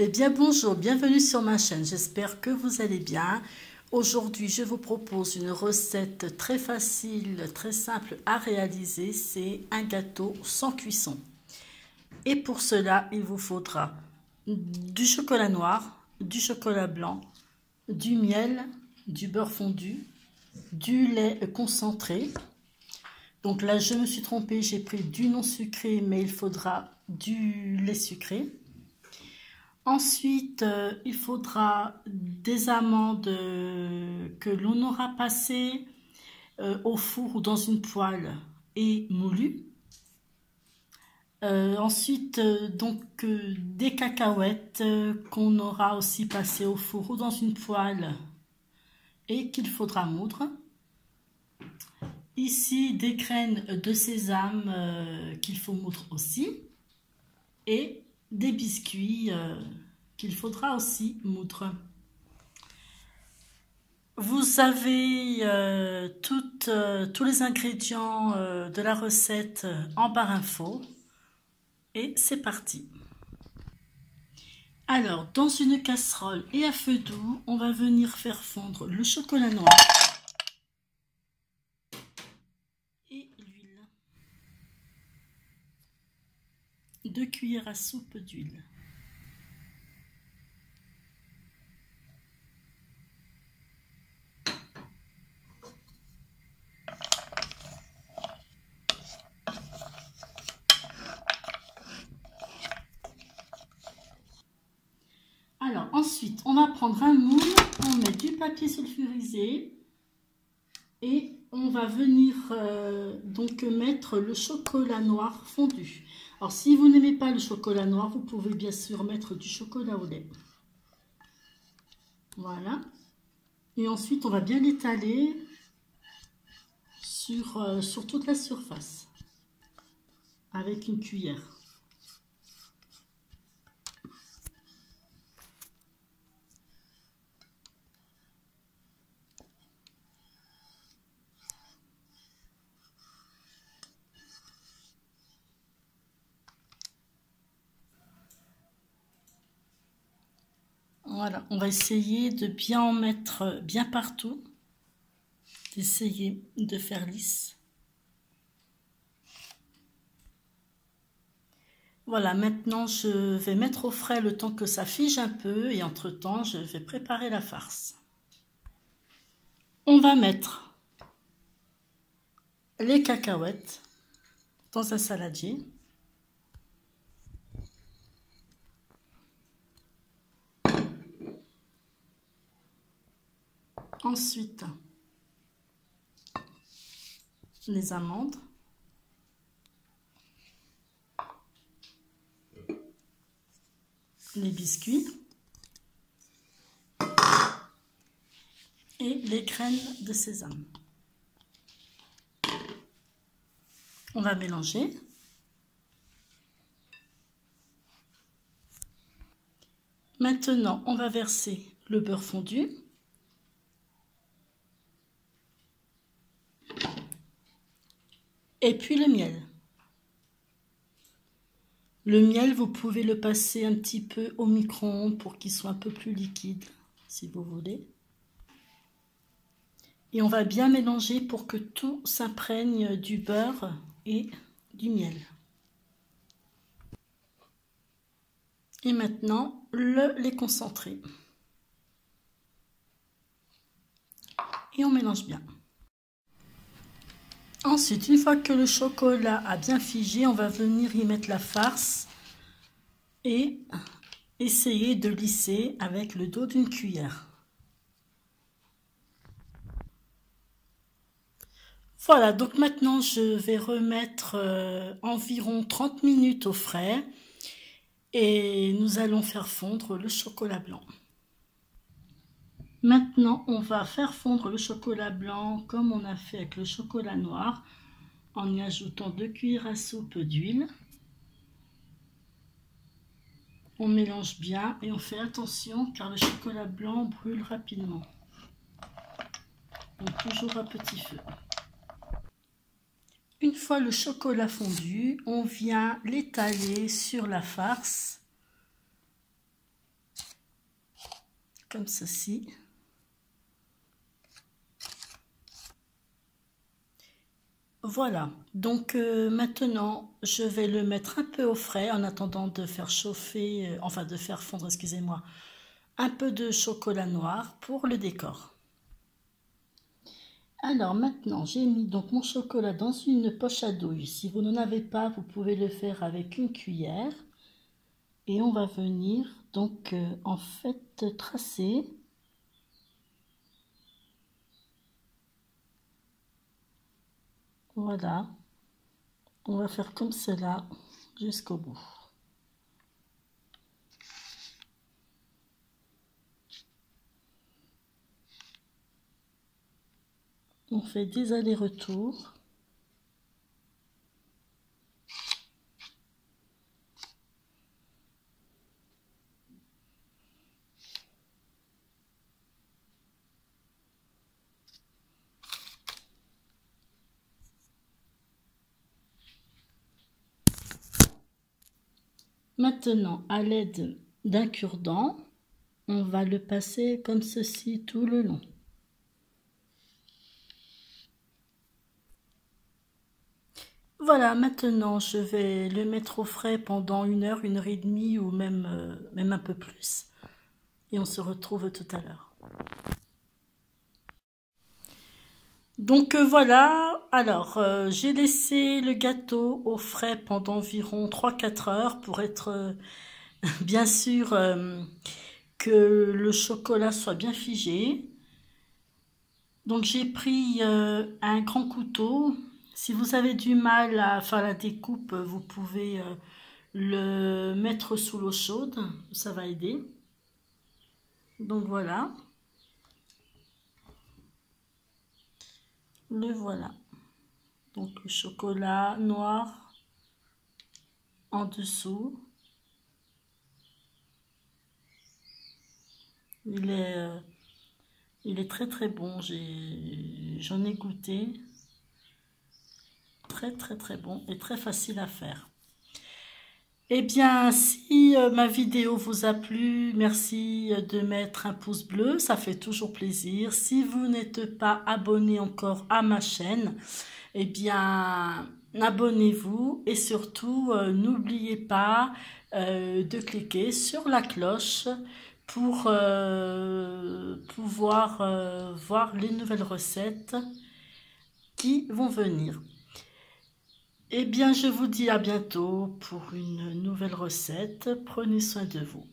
Eh bien bonjour, bienvenue sur ma chaîne, j'espère que vous allez bien. Aujourd'hui je vous propose une recette très facile, très simple à réaliser, c'est un gâteau sans cuisson. Et pour cela il vous faudra du chocolat noir, du chocolat blanc, du miel, du beurre fondu, du lait concentré. Donc là je me suis trompée, j'ai pris du non sucré mais il faudra du lait sucré. Ensuite, il faudra des amandes que l'on aura passées au four ou dans une poêle et moulues. Ensuite, des cacahuètes qu'on aura aussi passées au four ou dans une poêle et qu'il faudra moudre. Ici, des graines de sésame qu'il faut moudre aussi. Et des biscuits qu'il faudra aussi moudre. Vous avez tous les ingrédients de la recette en barre info et c'est parti. Alors, dans une casserole et à feu doux, on va venir faire fondre le chocolat noir et l'huile. 2 cuillères à soupe d'huile. Alors ensuite, on va prendre un moule, on met du papier sulfurisé et on va venir mettre le chocolat noir fondu. Alors si vous n'aimez pas le chocolat noir, vous pouvez bien sûr mettre du chocolat au lait. Voilà. Et ensuite, on va bien l'étaler sur toute la surface avec une cuillère. Voilà, on va essayer de bien en mettre bien partout, d'essayer de faire lisse. Voilà, maintenant je vais mettre au frais le temps que ça fige un peu et entre-temps je vais préparer la farce. On va mettre les cacahuètes dans un saladier. Ensuite, les amandes. Les biscuits. Et les graines de sésame. On va mélanger. Maintenant, on va verser le beurre fondu. Et puis le miel. Le miel, vous pouvez le passer un petit peu au micro-ondes pour qu'il soit un peu plus liquide, si vous voulez. Et on va bien mélanger pour que tout s'imprègne du beurre et du miel. Et maintenant, le lait concentré. Et on mélange bien. Ensuite, une fois que le chocolat a bien figé, on va venir y mettre la farce et essayer de lisser avec le dos d'une cuillère. Voilà, donc maintenant je vais remettre environ 30 minutes au frais et nous allons faire fondre le chocolat blanc. Maintenant, on va faire fondre le chocolat blanc comme on a fait avec le chocolat noir en y ajoutant 2 cuillères à soupe d'huile. On mélange bien et on fait attention car le chocolat blanc brûle rapidement. Donc toujours à petit feu. Une fois le chocolat fondu, on vient l'étaler sur la farce comme ceci. Voilà, donc maintenant je vais le mettre un peu au frais en attendant de faire chauffer, enfin de faire fondre, excusez-moi, un peu de chocolat noir pour le décor. Alors maintenant j'ai mis donc mon chocolat dans une poche à douille. Si vous n'en avez pas, vous pouvez le faire avec une cuillère. Et on va venir donc en fait tracer voilà, on va faire comme cela jusqu'au bout. On fait des allers-retours. Maintenant, à l'aide d'un cure-dent, on va le passer comme ceci tout le long. Voilà, maintenant je vais le mettre au frais pendant 1 heure et demie ou même un peu plus. Et on se retrouve tout à l'heure. Donc voilà, alors j'ai laissé le gâteau au frais pendant environ 3-4 heures pour être bien sûr que le chocolat soit bien figé. Donc j'ai pris un grand couteau. Si vous avez du mal à faire la découpe, vous pouvez le mettre sous l'eau chaude, ça va aider. Donc voilà. Le voilà. Donc le chocolat noir en dessous. Il est très très bon, j'en ai goûté. Très très très bon et très facile à faire. Eh bien, si ma vidéo vous a plu, merci de mettre un pouce bleu, ça fait toujours plaisir. Si vous n'êtes pas abonné encore à ma chaîne, eh bien, abonnez-vous et surtout, n'oubliez pas de cliquer sur la cloche pour pouvoir voir les nouvelles recettes qui vont venir. Eh bien, je vous dis à bientôt pour une nouvelle recette. Prenez soin de vous.